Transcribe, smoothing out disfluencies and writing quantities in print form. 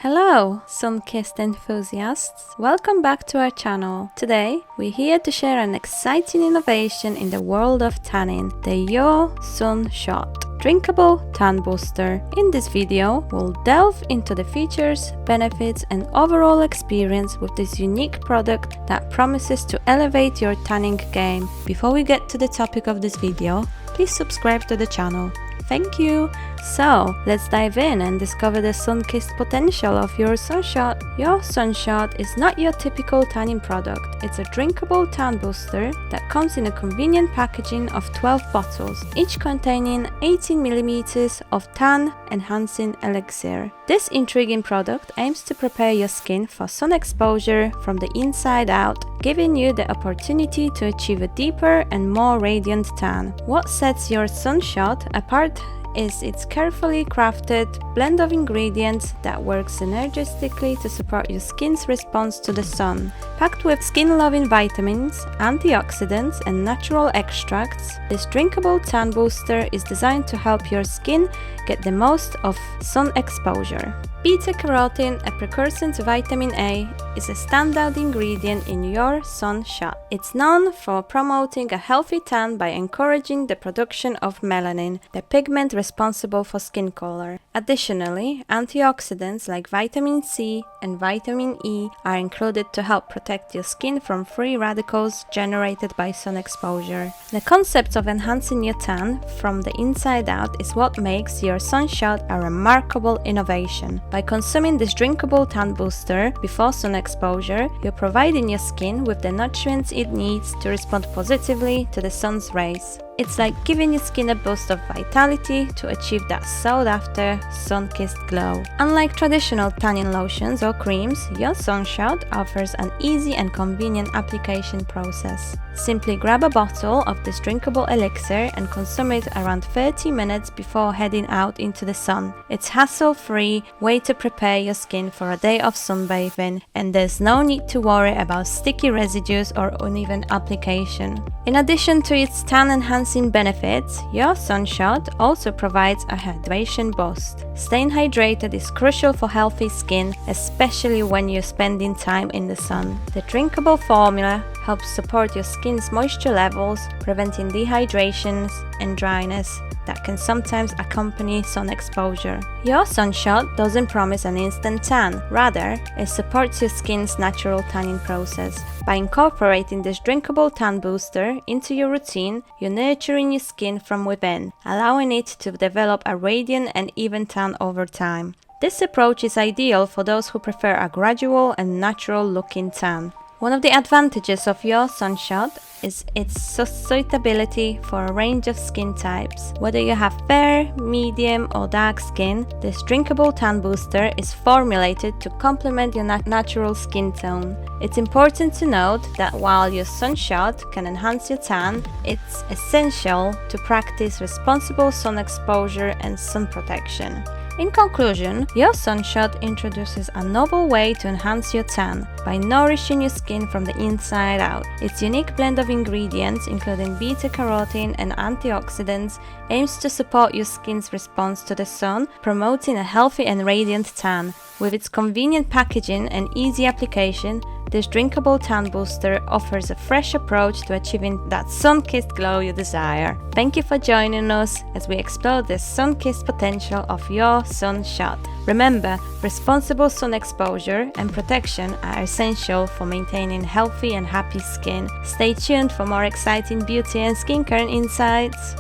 Hello, sun-kissed enthusiasts! Welcome back to our channel. Today, we're here to share an exciting innovation in the world of tanning, the Your Sun Shot drinkable tan booster. In this video, we'll delve into the features, benefits, and overall experience with this unique product that promises to elevate your tanning game. Before we get to the topic of this video, please subscribe to the channel. Thank you! So, let's dive in and discover the sun-kissed potential of your Sun Shot. Your Sun Shot is not your typical tanning product. It's a drinkable tan booster that comes in a convenient packaging of 12 bottles, each containing 18 milliliters of tan enhancing elixir. This intriguing product aims to prepare your skin for sun exposure from the inside out, giving you the opportunity to achieve a deeper and more radiant tan. What sets your Sun Shot apart is its carefully crafted blend of ingredients that work synergistically to support your skin's response to the sun. Packed with skin-loving vitamins, antioxidants, and natural extracts, this drinkable tan booster is designed to help your skin get the most of sun exposure. Beta-carotene, a precursor to vitamin A, is a standout ingredient in your Sun Shot. It's known for promoting a healthy tan by encouraging the production of melanin, the pigment responsible for skin color. Additionally, antioxidants like vitamin C and vitamin E are included to help protect your skin from free radicals generated by sun exposure. The concept of enhancing your tan from the inside out is what makes your Sun Shot a remarkable innovation. By consuming this drinkable tan booster before sun exposure, you're providing your skin with the nutrients it needs to respond positively to the sun's rays. It's like giving your skin a boost of vitality to achieve that sought-after, sun-kissed glow. Unlike traditional tanning lotions or creams, your Sun Shot offers an easy and convenient application process. Simply grab a bottle of this drinkable elixir and consume it around 30 minutes before heading out into the sun. It's hassle-free way to prepare your skin for a day of sunbathing, and there's no need to worry about sticky residues or uneven application. In addition to its tan-enhancing benefits, your Sun Shot also provides a hydration boost. Staying hydrated is crucial for healthy skin, especially when you're spending time in the sun. The drinkable formula helps support your skin's moisture levels, preventing dehydrations and dryness that can sometimes accompany sun exposure. Your Sun Shot doesn't promise an instant tan, rather, it supports your skin's natural tanning process. By incorporating this drinkable tan booster into your routine, you're nurturing your skin from within, allowing it to develop a radiant and even tan over time. This approach is ideal for those who prefer a gradual and natural looking tan. One of the advantages of your Sun Shot is its suitability for a range of skin types. Whether you have fair, medium, or dark skin, this drinkable tan booster is formulated to complement your natural skin tone. It's important to note that while your Sun Shot can enhance your tan, it's essential to practice responsible sun exposure and sun protection. In conclusion, your Sun Shot introduces a novel way to enhance your tan by nourishing your skin from the inside out. Its unique blend of ingredients, including beta-carotene and antioxidants, aims to support your skin's response to the sun, promoting a healthy and radiant tan. With its convenient packaging and easy application, this drinkable tan booster offers a fresh approach to achieving that sun-kissed glow you desire. Thank you for joining us as we explore the sun-kissed potential of your Sun Shot. Remember, responsible sun exposure and protection are essential for maintaining healthy and happy skin. Stay tuned for more exciting beauty and skincare insights.